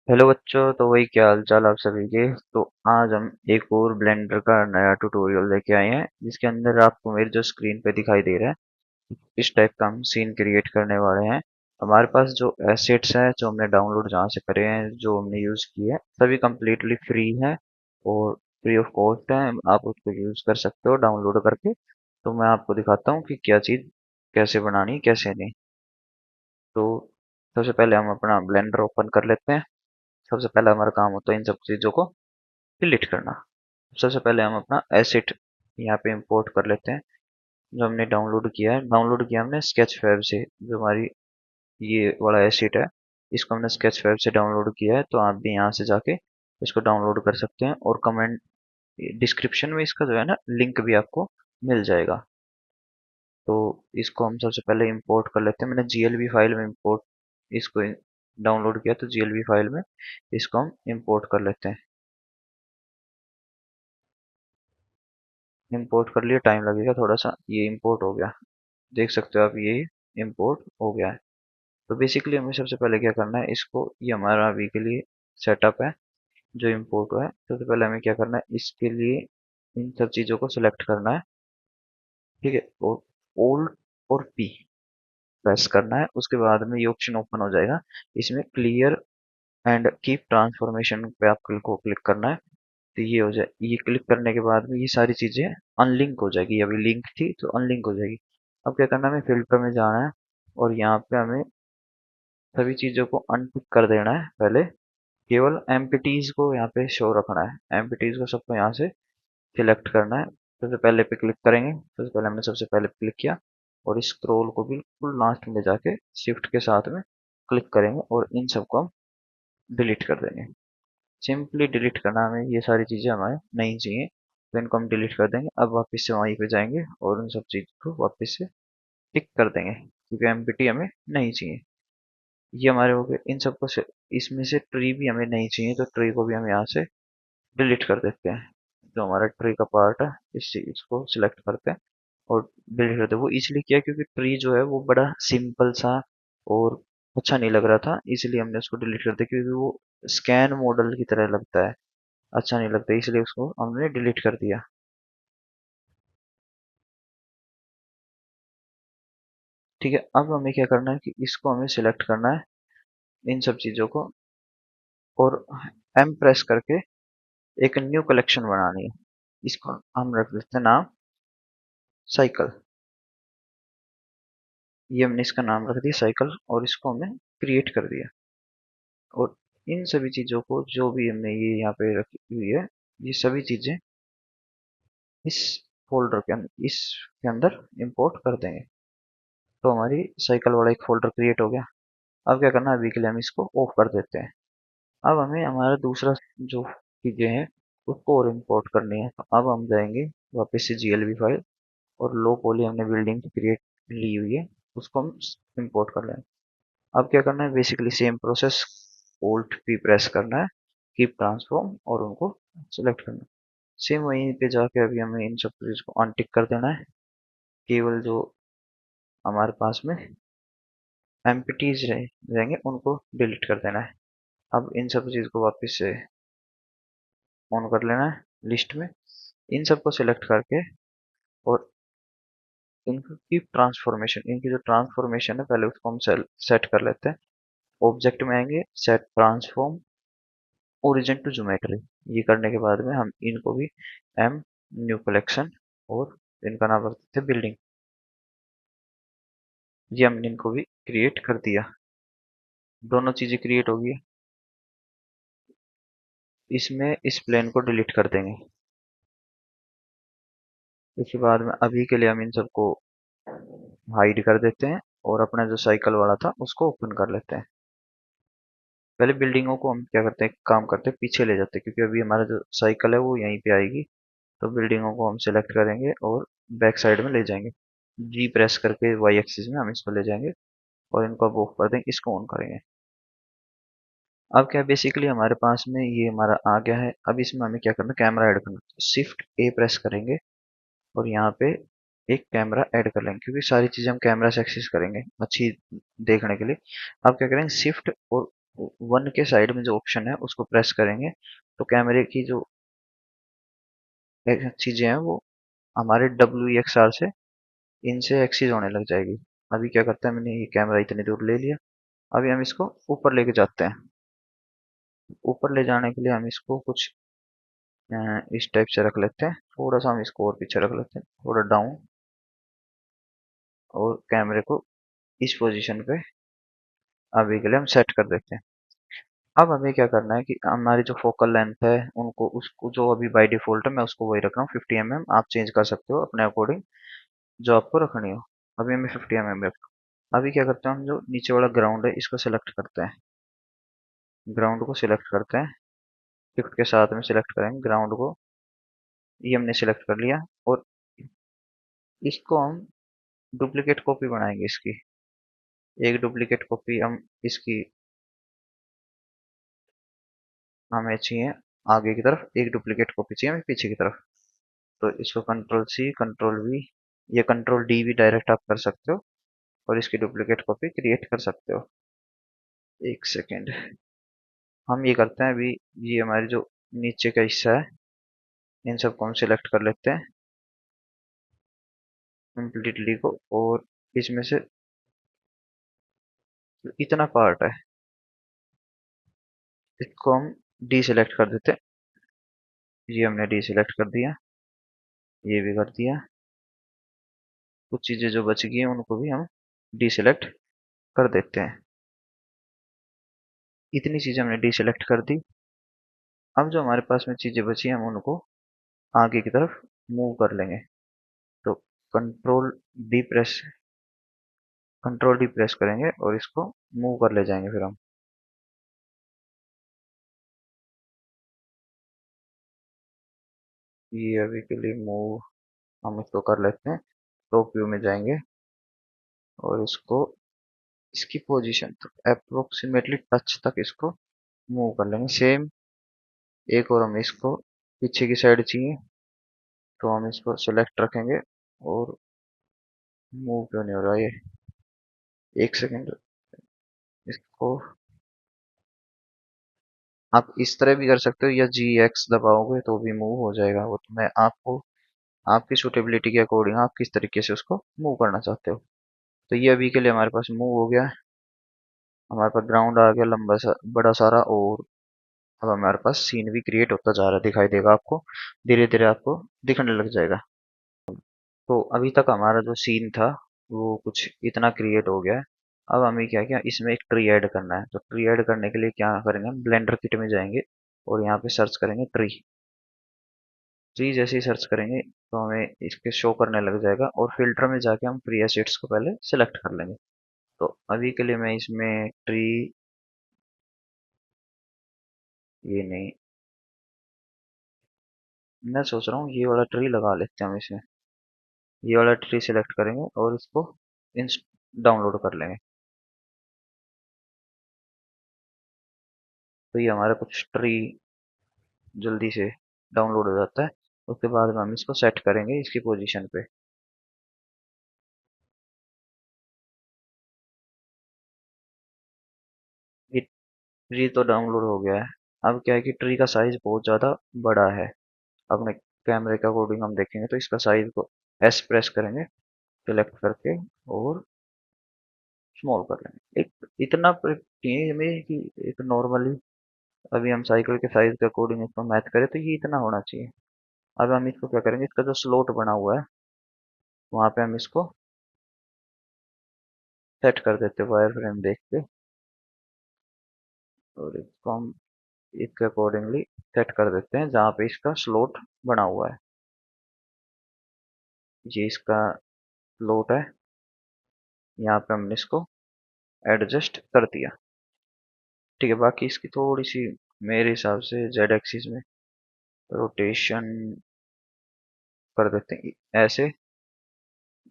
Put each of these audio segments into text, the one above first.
Hello बच्चों। तो वही क्या हाल चाल आप सभी के। तो आज हम एक और ब्लेंडर का नया ट्यूटोरियल लेके आए हैं जिसके अंदर आपको मेरे जो स्क्रीन पे दिखाई दे रहा है इस टाइप का हम सीन क्रिएट करने वाले हैं। हमारे पास जो एसेट्स हैं जो हमने डाउनलोड जहाँ से करे हैं जो हमने यूज़ किए हैं सभी कम्प्लीटली फ्री हैं और फ्री ऑफ कॉस्ट हैं। आप उसको यूज़ कर सकते हो डाउनलोड करके। तो मैं आपको दिखाता हूँ कि क्या चीज़ कैसे बनानी कैसे नहीं। तो सबसे पहले हम अपना ब्लेंडर ओपन कर लेते हैं। सबसे पहला हमारा काम होता है इन सब चीज़ों को डिलीट करना। सबसे पहले हम अपना एसेट यहाँ पे इंपोर्ट कर लेते हैं जो हमने डाउनलोड किया हमने स्केच फैब से। जो हमारी ये वाला एसेट है इसको हमने स्केच फैब से डाउनलोड किया है। तो आप भी यहाँ से जाके इसको डाउनलोड कर सकते हैं और कमेंट डिस्क्रिप्शन में इसका जो है ना लिंक भी आपको मिल जाएगा। तो इसको हम सबसे पहले इंपोर्ट कर लेते हैं। मैंने जीएलबी फाइल में इंपोर्ट इसको डाउनलोड किया तो जीएलबी फाइल में इसको हम इंपोर्ट कर लेते हैं। इंपोर्ट कर लिए, टाइम लगेगा थोड़ा सा। ये इंपोर्ट हो गया, देख सकते हो आप, ये इंपोर्ट हो गया है। तो बेसिकली हमें सबसे पहले क्या करना है, इसको ये हमारा अभी के लिए सेटअप है जो इंपोर्ट हुआ है। सबसे पहले हमें क्या करना है, इसके लिए इन सब चीज़ों को सिलेक्ट करना है। ठीक है, और ओल्ड और पी प्रेस करना है। उसके बाद में ये ऑप्शन ओपन हो जाएगा, इसमें क्लियर एंड कीप ट्रांसफॉर्मेशन पे आपको क्लिक करना है। तो ये हो जाए, ये क्लिक करने के बाद में ये सारी चीज़ें अनलिंक हो जाएगी। अभी लिंक थी तो अनलिंक हो जाएगी। अब क्या करना है, हमें फिल्टर में जाना है और यहाँ पे हमें सभी चीज़ों को अनटिक कर देना है। पहले केवल एम्पिटीज को यहाँ पे शो रखना है। एम्पिटीज को सबको यहाँ से सिलेक्ट करना है। सबसे पहले पे क्लिक करेंगे। सबसे पहले हमने सबसे पहले क्लिक किया और इस स्क्रॉल को बिल्कुल लास्ट में ले जाके शिफ्ट के साथ में क्लिक करेंगे और इन सबको हम डिलीट कर देंगे। सिंपली डिलीट करना, हमें ये सारी चीज़ें हमें नहीं चाहिए तो इनको हम डिलीट कर देंगे। अब वापस से वहीं पे जाएंगे और उन सब चीज़ को वापस से टिक कर देंगे क्योंकि एम्पिटी हमें नहीं चाहिए। ये हमारे हो गए इन सबको से। इसमें से ट्री भी हमें नहीं चाहिए तो ट्री को भी हम यहाँ से डिलीट कर देते हैं। जो हमारा ट्री का पार्ट है इस चीज को सिलेक्ट करते हैं और डिलीट करते हैं। वो इसलिए किया क्योंकि ट्री जो है वो बड़ा सिंपल सा और अच्छा नहीं लग रहा था, इसलिए हमने उसको डिलीट कर दिया। क्योंकि वो स्कैन मॉडल की तरह लगता है, अच्छा नहीं लगता, इसलिए उसको हमने डिलीट कर दिया। ठीक है, अब हमें क्या करना है कि इसको हमें सिलेक्ट करना है इन सब चीज़ों को और एम प्रेस करके एक न्यू कलेक्शन बनानी है। इसको हम रख देते हैं नाम साइकिल। ये हमने इसका नाम रख दिया साइकिल और इसको हमने क्रिएट कर दिया। और इन सभी चीज़ों को जो भी हमने ये यहाँ पे रखी हुई है ये सभी चीज़ें इस फोल्डर के अंदर इसके अंदर इंपोर्ट कर देंगे। तो हमारी साइकिल वाला एक फोल्डर क्रिएट हो गया। अब क्या करना है, अभी के लिए हम इसको ऑफ कर देते हैं। अब हमें हमारा दूसरा जो चीज़ें हैं उसको और इम्पोर्ट करनी है। तो अब हम जाएंगे वापस से जीएलबी फाइल और लो पॉली हमने बिल्डिंग क्रिएट ली हुई है उसको हम इम्पोर्ट कर लेंगे। अब क्या करना है, basically same process, alt P press करना है, कीप ट्रांसफॉर्म और उनको सेलेक्ट करना है। सेम वहीं पे जाके अभी हमें इन सब चीज़ को अनटिक कर देना है। केवल जो हमारे पास में एम्प्टीज रहेंगे उनको डिलीट कर देना है। अब इन सब चीज़ को वापस से ऑन कर लेना है लिस्ट में। इन सबको सिलेक्ट करके और इनकी ट्रांसफॉर्मेशन, इनकी जो ट्रांसफॉर्मेशन है पहले उसको हम सेट कर लेते हैं। ऑब्जेक्ट में आएंगे, set transform origin to geometry. ये करने के बाद में हम इनको भी एम न्यू कलेक्शन और इनका नाम रख देते हैं बिल्डिंग। ये हमने इनको भी क्रिएट कर दिया, दोनों चीजें क्रिएट हो गई। इसमें इस प्लेन को डिलीट कर देंगे। इसके बाद में अभी के लिए हम इन सबको हाइड कर देते हैं और अपना जो साइकिल वाला था उसको ओपन कर लेते हैं। पहले बिल्डिंगों को हम क्या करते हैं, काम करते हैं पीछे ले जाते हैं क्योंकि अभी हमारा जो साइकिल है वो यहीं पे आएगी। तो बिल्डिंगों को हम सेलेक्ट करेंगे और बैक साइड में ले जाएंगे। जी प्रेस करके वाई एक्सिस में हम इसको ले जाएंगे और इनको अब ऑफ कर देंगे, इसको ऑन करेंगे। अब क्या बेसिकली हमारे पास में ये हमारा आ गया है। अब इसमें हमें क्या करना है, कैमरा ऐड करना। शिफ्ट ए प्रेस करेंगे और यहाँ पे एक कैमरा ऐड कर लेंगे क्योंकि सारी चीज़ें हम कैमरा से एक्सेस करेंगे अच्छी देखने के लिए। अब क्या करेंगे, शिफ्ट और वन के साइड में जो ऑप्शन है उसको प्रेस करेंगे तो कैमरे की जो चीजें हैं वो हमारे WXR से इनसे एक्सीज होने लग जाएगी। अभी क्या करते हैं, मैंने ये कैमरा इतनी दूर ले लिया। अभी हम इसको ऊपर लेके जाते हैं। ऊपर ले जाने के लिए हम इसको कुछ इस टाइप से रख लेते हैं। थोड़ा सा हम इसको और पीछे रख लेते हैं, थोड़ा डाउन, और कैमरे को इस पोजीशन पे अभी के लिए हम सेट कर देते हैं। अब हमें क्या करना है कि हमारी जो फोकल लेंथ है उनको उसको जो अभी बाय डिफॉल्ट है मैं उसको वही रख रहा हूँ 50 mm। आप चेंज कर सकते हो अपने अकॉर्डिंग जो आपको रखनी हो। अभी हमें 50 mm रख। अभी क्या करते हैं, हम जो नीचे वाला ग्राउंड है इसको सिलेक्ट करते हैं। ग्राउंड को सिलेक्ट करते हैं, शिफ्ट के साथ में सिलेक्ट करेंगे ग्राउंड को। ये हमने सिलेक्ट कर लिया और इसको हम डुप्लीकेट कॉपी बनाएंगे इसकी। एक डुप्लीकेट कॉपी हम इसकी हमें चाहिए आगे की तरफ, एक डुप्लीकेट कॉपी चाहिए हमें पीछे की तरफ। तो इसको कंट्रोल C कंट्रोल V या कंट्रोल D भी डायरेक्ट आप कर सकते हो और इसकी डुप्लीकेट कॉपी क्रिएट कर सकते हो। एक सेकेंड, हम ये करते हैं अभी। ये हमारी जो नीचे का हिस्सा है इन सबको हम सिलेक्ट कर लेते हैं कम्प्लीटली को, और इसमें से इतना पार्ट है इसको हम डी सिलेक्ट कर देते हैं। ये हमने डी सिलेक्ट कर दिया, ये भी कर दिया। कुछ चीजें जो बच गई हैं उनको भी हम डी सिलेक्ट कर देते हैं। इतनी चीजें हमने डी सिलेक्ट कर दी। अब जो हमारे पास में चीजें बची हैं हम उनको आगे की तरफ मूव कर लेंगे। तो control D press control D press करेंगे और इसको मूव कर ले जाएंगे फिर हम। ये अभी के लिए मूव हम इसको कर लेते हैं। टॉप व्यू में जाएंगे और इसको इसकी पोजीशन तक अप्रोक्सीमेटली टच तक इसको मूव कर लेंगे। सेम एक और हम इसको पीछे की साइड चाहिए तो हम इसको सिलेक्ट रखेंगे। और मूव क्यों नहीं हो रहा ये, एक सेकेंड। इसको आप इस तरह भी कर सकते हो या G X दबाओगे तो भी मूव हो जाएगा। वो तो मैं आपको आपकी सूटेबिलिटी के अकॉर्डिंग आप किस तरीके से उसको मूव करना चाहते हो। तो ये अभी के लिए हमारे पास मूव हो गया है। हमारे पास ग्राउंड आ गया लंबा सा बड़ा सारा, और अब हमारे पास सीन भी क्रिएट होता जा रहा है, दिखाई देगा आपको, धीरे धीरे आपको दिखने लग जाएगा। तो अभी तक हमारा जो सीन था वो कुछ इतना क्रिएट हो गया है। अब हमें क्या किया, इसमें एक ट्री ऐड करना है। तो ट्री ऐड करने के लिए क्या करेंगे, हम ब्लेंडर किट में जाएंगे और यहाँ पे सर्च करेंगे ट्री। ट्री जैसे ही सर्च करेंगे तो हमें इसके शो करने लग जाएगा, और फिल्टर में जाके हम प्री एसेट्स को पहले सेलेक्ट कर लेंगे। तो अभी के लिए मैं इसमें ट्री, ये नहीं, मैं सोच रहा हूँ ये वाला ट्री लगा लेते हैं हम इसमें। ये वाला ट्री सेलेक्ट करेंगे और इसको इंस डाउनलोड कर लेंगे। तो ये हमारा कुछ ट्री जल्दी से डाउनलोड हो जाता है। उसके बाद में हम इसको सेट करेंगे इसकी पोजीशन पे। ये ट्री तो डाउनलोड हो गया है। अब क्या है कि ट्री का साइज बहुत ज़्यादा बड़ा है। अपने कैमरे के अकॉर्डिंग हम देखेंगे तो इसका साइज को एस प्रेस करेंगे सेलेक्ट करके और स्मॉल कर लेंगे। एक इतना चाहिए हमें कि एक नॉर्मली अभी हम साइकिल के साइज के अकॉर्डिंग इसको मैच करें तो ये इतना होना चाहिए। अब हम इसको क्या करेंगे, इसका जो स्लॉट बना हुआ है वहां पे हम इसको सेट कर देते हैं वायर फ्रेम देख के, और इसको हम इसके अकॉर्डिंगली सेट कर देते हैं जहाँ पे इसका स्लॉट बना हुआ है। ये इसका स्लॉट है, यहाँ पे हमने इसको एडजस्ट कर दिया। ठीक है, बाकी इसकी थोड़ी सी मेरे हिसाब से जेड एक्सिस में रोटेशन कर देते हैं ऐसे।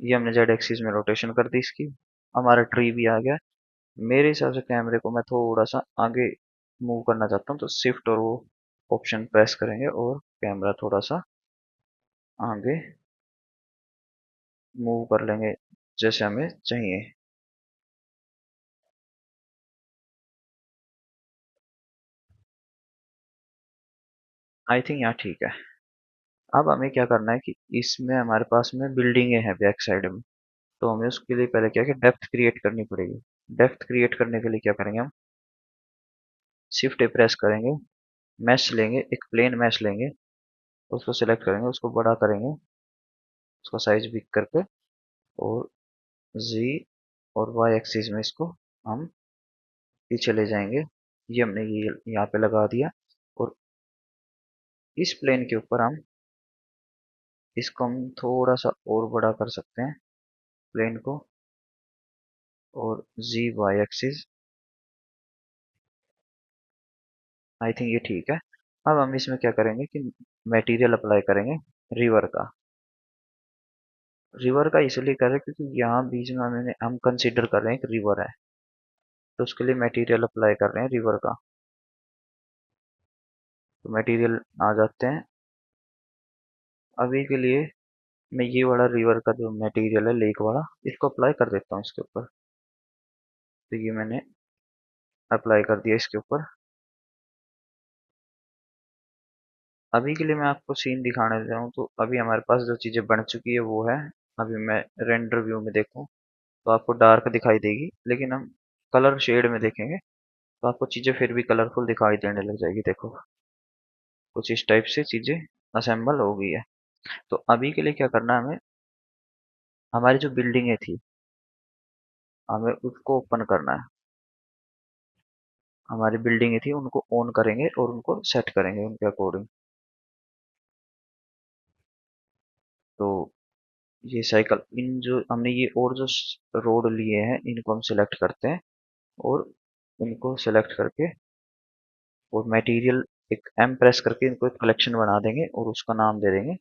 ये हमने जेड एक्सिस में रोटेशन कर दी इसकी। हमारा ट्री भी आ गया। मेरे हिसाब से कैमरे को मैं थोड़ा सा आगे मूव करना चाहता हूँ, तो शिफ्ट और वो ऑप्शन प्रेस करेंगे और कैमरा थोड़ा सा आगे मूव कर लेंगे जैसे हमें चाहिए। आई थिंक यहाँ ठीक है। अब हमें क्या करना है कि इसमें हमारे पास में बिल्डिंगें हैं बैक साइड में, तो हमें उसके लिए पहले क्या है कि डेप्थ क्रिएट करनी पड़ेगी। डेप्थ क्रिएट करने के लिए क्या करेंगे हम, शिफ्ट ए प्रेस करेंगे, मैश लेंगे, एक प्लेन मैश लेंगे, उसको सिलेक्ट करेंगे, उसको बड़ा करेंगे, उसका साइज बिग करके, और जी और वाई एक्सिस में इसको हम पीछे ले जाएंगे। ये हमने ये यहाँ पे लगा दिया, और इस प्लेन के ऊपर हम इसको हम थोड़ा सा और बड़ा कर सकते हैं प्लेन को, और जी वाई एक्सिस, आई थिंक ये ठीक है। अब हम इसमें क्या करेंगे कि मटेरियल अप्लाई करेंगे रिवर का। रिवर का इसलिए कर रहे हैं क्योंकि यहाँ बीच में हम कंसीडर कर रहे हैं कि रिवर है, तो उसके लिए मटेरियल अप्लाई कर रहे हैं रिवर का। तो मटेरियल आ जाते हैं। अभी के लिए मैं ये वाला रिवर का जो मटेरियल है लेक वाला, इसको अप्लाई कर देता हूँ इसके ऊपर। तो ये मैंने अप्लाई कर दिया इसके ऊपर। अभी के लिए मैं आपको सीन दिखाने दे रहा हूँ, तो अभी हमारे पास जो चीज़ें बन चुकी है वो है। अभी मैं रेंडर व्यू में देखूँ तो आपको डार्क दिखाई देगी, लेकिन हम कलर शेड में देखेंगे तो आपको चीज़ें फिर भी कलरफुल दिखाई देने लग जाएगी। देखो, कुछ इस टाइप से चीज़ें असेंबल हो गई है। तो अभी के लिए क्या करना है हमें, हमारी जो बिल्डिंगें थी हमें उसको ओपन करना है। हमारी बिल्डिंगें थी उनको ऑन करेंगे और उनको सेट करेंगे उनके अकॉर्डिंग। तो ये साइकिल, इन जो हमने ये और जो रोड लिए हैं इनको हम सिलेक्ट करते हैं, और इनको सिलेक्ट करके और मटेरियल एक एम प्रेस करके इनको एक कलेक्शन बना देंगे और उसका नाम दे देंगे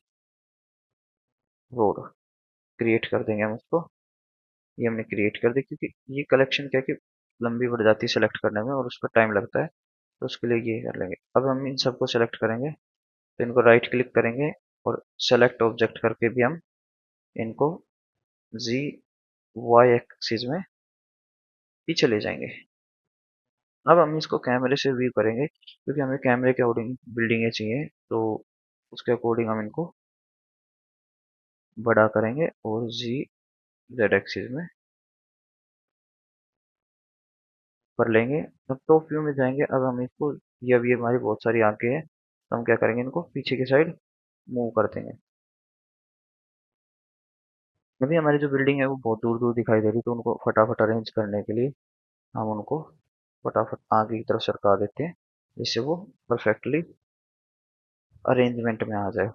रोड। क्रिएट कर देंगे हम उसको। ये हमने क्रिएट कर दी, क्योंकि ये कलेक्शन क्या है कि लंबी बढ़ जाती है सेलेक्ट करने में और उसका टाइम लगता है, तो उसके लिए ये कर लेंगे। अब हम इन सबको सेलेक्ट करेंगे, तो इनको राइट क्लिक करेंगे और सेलेक्ट ऑब्जेक्ट करके भी हम इनको जी वाई एक्सिस में पीछे ले जाएंगे। अब हम इसको कैमरे से व्यू करेंगे, क्योंकि हमें कैमरे के अकॉर्डिंग बिल्डिंगें चाहिए, तो उसके अकॉर्डिंग हम इनको बड़ा करेंगे और जी जेड एक्सिस में कर लेंगे। अब टॉप व्यू में जाएंगे। अब हम इसको, ये अभी हमारी बहुत सारी आंखें हैं, तो हम क्या करेंगे, इनको पीछे की साइड मूव कर देंगे। अभी हमारी जो बिल्डिंग है वो बहुत दूर दूर दिखाई दे रही, तो उनको फटाफट अरेंज करने के लिए हम उनको फटाफट आगे की तरफ सरका देते हैं, जिससे वो परफेक्टली अरेंजमेंट में आ जाए।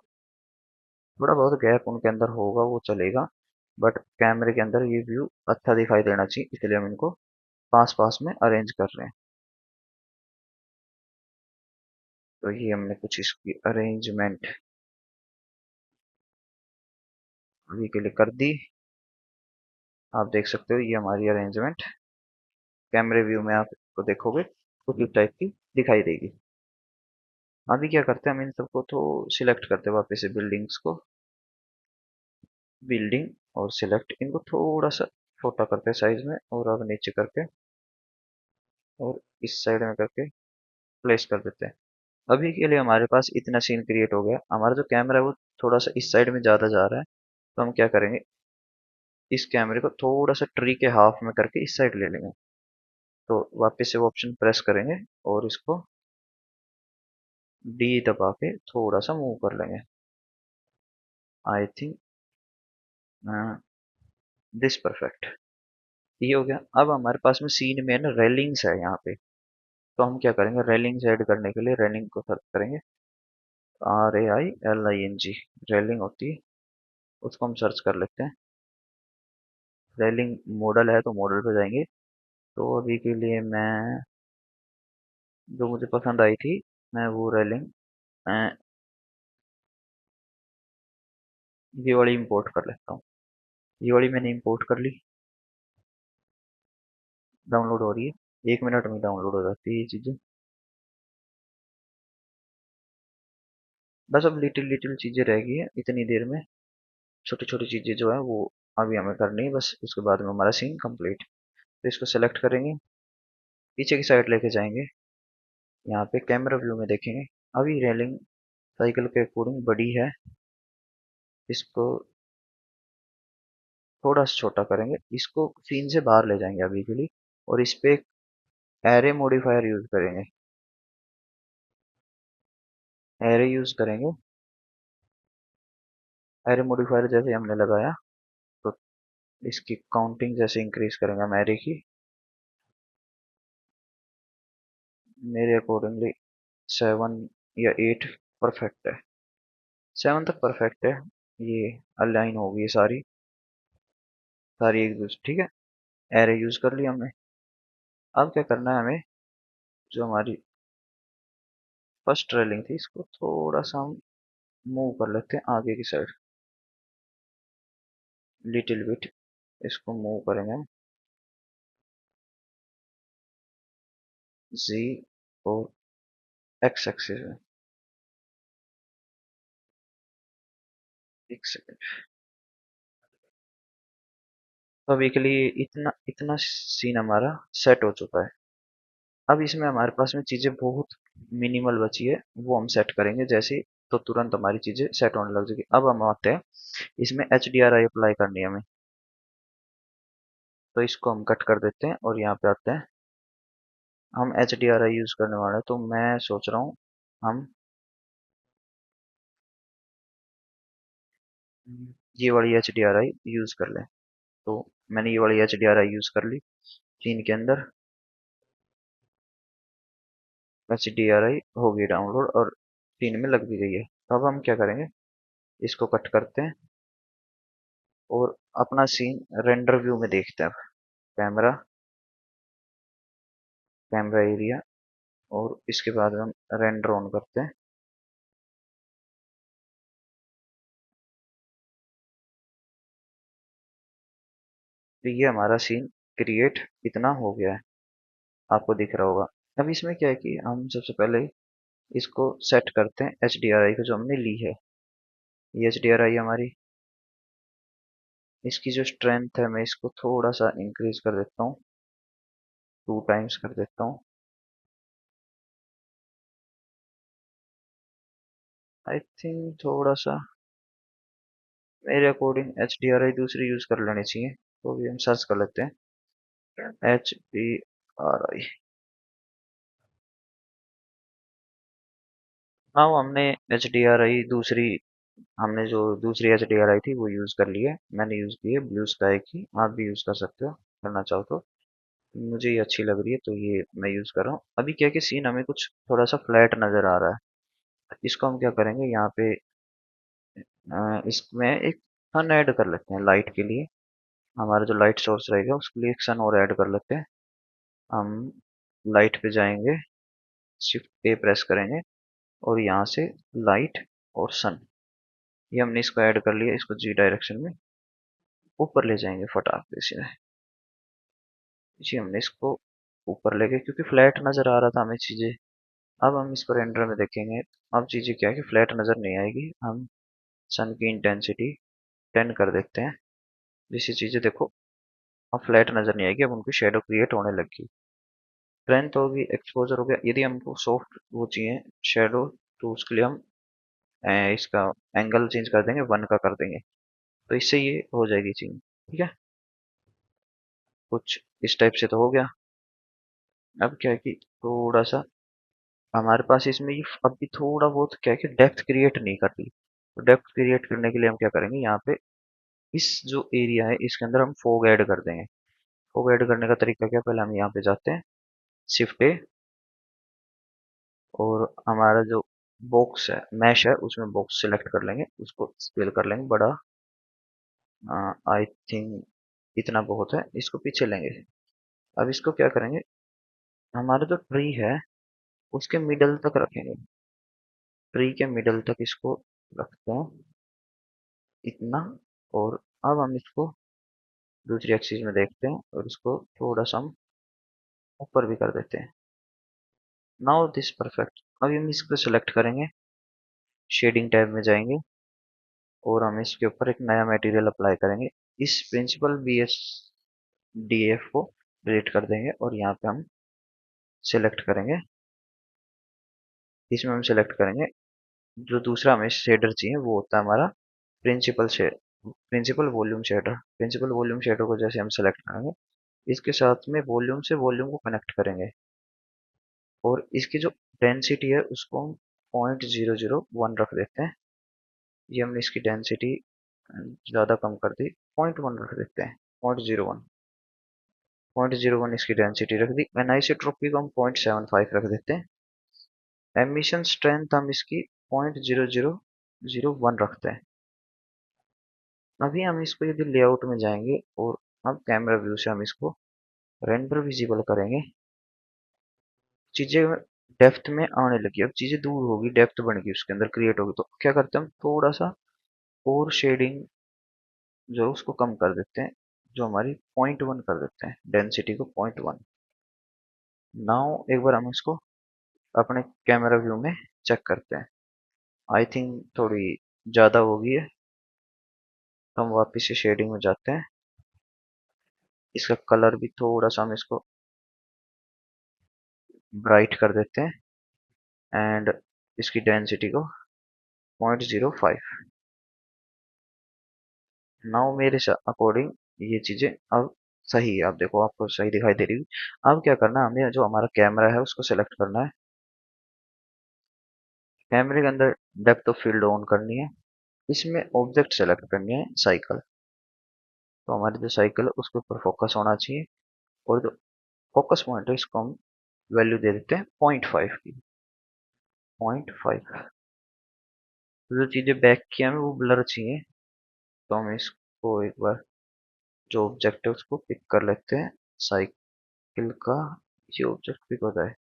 थोड़ा बहुत गैप उनके अंदर होगा वो चलेगा, बट कैमरे के अंदर ये व्यू अच्छा दिखाई देना चाहिए, इसलिए हम इनको पास पास में अरेंज कर रहे हैं। तो ये हमने कुछ इसकी अरेंजमेंट अभी के लिए कर दी। आप देख सकते हो ये हमारी अरेंजमेंट कैमरे व्यू में आप इसको देखोगे कुछ इस टाइप की दिखाई देगी। अभी क्या करते हैं, हम इन सबको तो सिलेक्ट करते हैं वापस से बिल्डिंग्स को, बिल्डिंग, और सिलेक्ट, इनको थोड़ा सा छोटा करते हैं साइज में, और अब नीचे करके और इस साइड में करके प्लेस कर देते हैं। अभी के लिए हमारे पास इतना सीन क्रिएट हो गया। हमारा जो कैमरा है वो थोड़ा सा इस साइड में ज़्यादा जा रहा है, तो हम क्या करेंगे, इस कैमरे को थोड़ा सा ट्री के हाफ में करके इस साइड ले लेंगे। तो वापस से वो ऑप्शन प्रेस करेंगे और इसको डी दबा के थोड़ा सा मूव कर लेंगे। I think this perfect. ये हो गया। अब हमारे पास में सीन में है ना रेलिंग्स है यहाँ पे, तो हम क्या करेंगे, रेलिंग्स ऐड करने के लिए रेलिंग को सर्च करेंगे, RAILING, रेलिंग होती है, उसको हम सर्च कर लेते हैं। रेलिंग मॉडल है तो मॉडल पे जाएंगे। तो अभी के लिए मैं, जो मुझे पसंद आई थी, मैं वो रेलिंग ये वाली इंपोर्ट कर लेता हूँ। ये वाली मैंने इंपोर्ट कर ली, डाउनलोड हो रही है, 1 मिनट में डाउनलोड हो जाती है ये चीज़ें। बस अब लिटिल लिटिल चीज़ें रह गई है इतनी देर में, छोटी छोटी चीज़ें जो है वो अभी हमें करनी है, बस उसके बाद में हमारा सीन कंप्लीट। तो इसको सेलेक्ट करेंगे, पीछे की साइड लेके जाएंगे, यहाँ पे कैमरा व्यू में देखेंगे। अभी रेलिंग साइकिल के अकॉर्डिंग बड़ी है, इसको थोड़ा सा छोटा करेंगे, इसको सीन से बाहर ले जाएंगे अभी के लिए, और इस पे एक एरे मॉडिफायर यूज करेंगे। एरे यूज करेंगे, एरे मॉडिफायर जैसे हमने लगाया तो इसकी काउंटिंग जैसे इंक्रीज करेंगे हम एरे की। मेरे अकॉर्डिंगली 7 या 8 परफेक्ट है, 7 तक परफेक्ट है। ये अलाइन होगी सारी सारी एक दूसरे, ठीक है। एरे यूज कर लिया हमने। अब क्या करना है हमें, जो हमारी फर्स्ट रेलिंग थी इसको थोड़ा सा हम मूव कर लेते हैं आगे की साइड, लिटिल बिट इसको मूव करेंगे हम जी और एक्स एक्सिस में। एक सेकेंड। तो अभी के लिए इतना इतना सीन हमारा सेट हो चुका है। अब इसमें हमारे पास में चीजें बहुत मिनिमल बची है, वो हम सेट करेंगे जैसे ही, तो तुरंत हमारी चीजें सेट होने लग जाएगी। अब हम आते हैं, इसमें H D R I apply करनी है हमें, तो इसको हम कट कर देते हैं और यहाँ पे आते हैं। हम एच डी आर आई यूज करने वाले हैं, तो मैं सोच रहा हूँ हम ये वाली एच डी आर आई यूज कर लें। तो मैंने ये वाली एच डी आर आई यूज कर ली सीन के अंदर। एच डी आर आई हो गई डाउनलोड और सीन में लग भी गई है। तो अब हम क्या करेंगे, इसको कट करते हैं और अपना सीन रेंडर व्यू में देखते हैं। कैमरा, कैमरा एरिया, और इसके बाद हम रेंडर ऑन करते हैं। तो ये हमारा सीन क्रिएट इतना हो गया है, आपको दिख रहा होगा। अब इसमें क्या है कि हम सबसे पहले इसको सेट करते हैं एच डी आर आई को जो हमने ली है। ये एच डी आर आई हमारी, इसकी जो स्ट्रेंथ है मैं इसको थोड़ा सा इंक्रीज कर देता हूँ, 2 टाइम्स कर देता हूँ। आई थिंक थोड़ा सा मेरे अकॉर्डिंग एच डी आर आई दूसरी यूज कर लेनी चाहिए, तो भी हम सर्च कर लेते हैं एच डी आर आई। हाँ, वो हमने एच डी आर आई दूसरी, हमने जो दूसरी एच डी आर आई थी वो यूज कर ली है। मैंने यूज की है ब्लू स्काई की, आप भी यूज कर सकते हो करना चाहो तो। मुझे ये अच्छी लग रही है तो ये मैं यूज कर रहा हूँ। अभी क्या है कि सीन हमें कुछ थोड़ा सा फ्लैट नजर आ रहा है, इसको हम क्या करेंगे यहाँ पे, इसमें एक सन ऐड कर लेते हैं लाइट के लिए। हमारा जो लाइट सोर्स रहेगा उसके लिए एक सन और ऐड कर लेते हैं। हम लाइट पे जाएंगे, शिफ्ट ए प्रेस करेंगे और यहाँ से लाइट और सन, ये हमने इसको ऐड कर लिया। इसको जी डायरेक्शन में ऊपर ले जाएंगे फटाक से। जी हमने इसको ऊपर ले गए क्योंकि फ्लैट नजर आ रहा था हमें चीजें। अब हम इसको रेंडर में देखेंगे। अब चीजें क्या है कि फ्लैट नजर नहीं आएगी। हम सन की इंटेंसिटी 10 कर देते हैं, जिससे चीजें देखो अब फ्लैट नजर नहीं आएगी, अब उनकी शेडो क्रिएट होने लगी। स्ट्रेंथ होगी, एक्सपोजर हो गया। यदि हमको सॉफ्ट वो चाहिए शेडो, तो उसके लिए हम इसका एंगल चेंज कर देंगे, 1 का कर देंगे, तो इससे ये हो जाएगी चीज, ठीक है। कुछ इस टाइप से तो हो गया। अब क्या है कि थोड़ा सा हमारे पास इसमें ये अभी थोड़ा बहुत क्या है कि डेप्थ क्रिएट नहीं कर रही, तो डेप्थ क्रिएट करने के लिए हम क्या करेंगे, यहाँ पे इस जो एरिया है इसके अंदर हम फोग ऐड कर देंगे। फोग ऐड करने का तरीका क्या, पहले हम यहाँ पे जाते हैं, शिफ्ट ए, और हमारा जो बॉक्स है मैश है उसमें बॉक्स सिलेक्ट कर लेंगे, उसको स्केल कर लेंगे बड़ा। आई थिंक इतना बहुत है, इसको पीछे लेंगे। अब इसको क्या करेंगे, हमारा जो ट्री है उसके मिडल तक रखेंगे, ट्री के मिडल तक इसको रखते हैं इतना। और अब हम इसको दूसरी एक्सिस में देखते हैं और इसको थोड़ा सा हम ऊपर भी कर देते हैं। Now this perfect. अब हम इसको सेलेक्ट करेंगे, शेडिंग टैब में जाएंगे और हम इसके ऊपर एक नया मटेरियल अप्लाई करेंगे। इस principled B S D F को डिलीट कर देंगे और यहाँ पे हम सिलेक्ट करेंगे, इसमें हम सिलेक्ट करेंगे जो दूसरा हमें शेडर चाहिए वो होता है हमारा principled shade, principled volume shader. Principled volume shader को जैसे हम सेलेक्ट करेंगे, इसके साथ में वॉल्यूम से वॉल्यूम को कनेक्ट करेंगे, और इसकी जो डेंसिटी है उसको हम 0.001 रख देते हैं। ये हमने इसकी डेंसिटी ज़्यादा कम कर दी, 0.1 रख देते हैं, 0.01। 0.01 इसकी डेंसिटी रख दी। एनाइसोट्रॉपी को हम 0.75 रख देते हैं। एमिशन स्ट्रेंथ हम इसकी 0.0001 रखते हैं। अभी हम इसको यदि लेआउट में जाएंगे और अब कैमरा व्यू से हम इसको रेंडर विजिबल करेंगे, चीजें डेप्थ में आने लगी, अब चीजें दूर होगी, डेप्थ बढ़ गई उसके अंदर क्रिएट होगी, तो क्या करते हैं हम थोड़ा सा और शेडिंग जो है उसको कम कर देते हैं, जो हमारी 0.1 कर देते हैं, डेंसिटी को 0.1। नाउ एक बार हम इसको अपने कैमरा व्यू में चेक करते हैं। आई थिंक थोड़ी ज़्यादा हो गई है, तो हम वापस से शेडिंग में जाते हैं। इसका कलर भी थोड़ा सा हम इसको ब्राइट कर देते हैं, एंड इसकी डेंसिटी को 0.05। नाउ मेरे अकॉर्डिंग ये चीज़ें अब सही है। आप देखो, आपको सही दिखाई दे रही है। अब क्या करना है, हमें जो हमारा कैमरा है उसको सेलेक्ट करना है। कैमरे के अंदर डेप्थ ऑफ फील्ड ऑन करनी है, इसमें ऑब्जेक्ट सेलेक्ट करनी है साइकिल। तो हमारी जो साइकिल है उसके ऊपर फोकस होना चाहिए, और जो फोकस पॉइंट है इसको हम वैल्यू दे देते हैं 0.5 की, 0.5। तो जो चीज़ें बैक की हमें वो ब्लर चाहिए, तो हम इसको एक बार जो ऑब्जेक्ट है उसको पिक कर लेते हैं, साइकिल का ये ऑब्जेक्ट पिक होता है।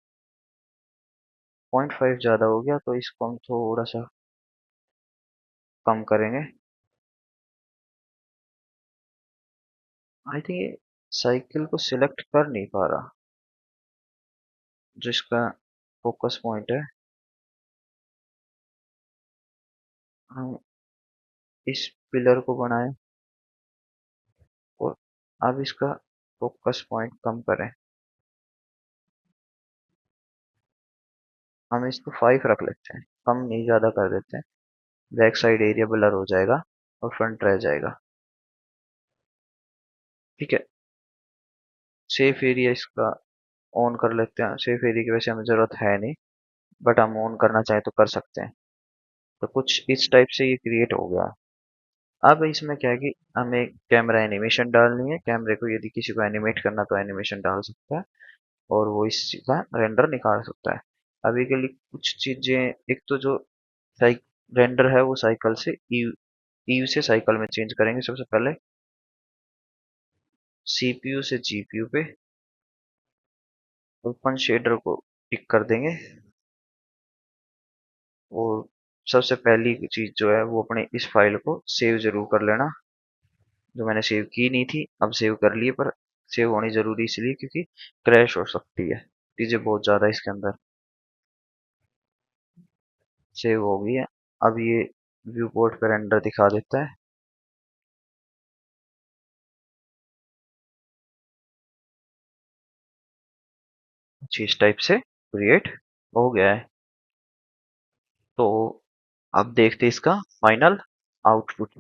0.5 ज़्यादा हो गया, तो इसको हम थोड़ा सा कम करेंगे। आई थिंक ये साइकिल को सिलेक्ट कर नहीं पा रहा, जो इसका फोकस पॉइंट है। हम इस पिलर को बनाएं और अब इसका फोकस पॉइंट कम करें, हम इसको 5 रख लेते हैं, कम नहीं ज़्यादा कर देते हैं। बैक साइड एरिया ब्लर हो जाएगा और फ्रंट रह जाएगा। ठीक है, सेफ एरिया इसका ऑन कर लेते हैं। सेफ एरिया की वैसे हमें ज़रूरत है नहीं, बट हम ऑन करना चाहें तो कर सकते हैं। तो कुछ इस टाइप से ये क्रिएट हो गया। अब इसमें क्या है कि हमें कैमरा एनिमेशन डालनी है। कैमरे को यदि किसी को एनिमेट करना तो एनिमेशन डाल सकता है, और वो इसका रेंडर निकाल सकता है। अभी के लिए कुछ चीज़ें, एक तो जो साइक रेंडर है वो साइकिल से ईव से साइकिल में चेंज करेंगे। सबसे पहले सीपीयू से जीपीयू पे ओपन शेडर को टिक कर देंगे, और सबसे पहली चीज जो है वो अपने इस फाइल को सेव जरूर कर लेना। जो मैंने सेव की नहीं थी, अब सेव कर लिए, पर सेव होनी जरूरी इसलिए क्योंकि क्रैश हो सकती है, चीजें बहुत ज्यादा इसके अंदर। सेव हो गई है। अब ये व्यू पोर्ट पर रेंडर दिखा देता है। कुछ इस टाइप से क्रिएट हो गया है। तो अब देखते हैं इसका फाइनल आउटपुट।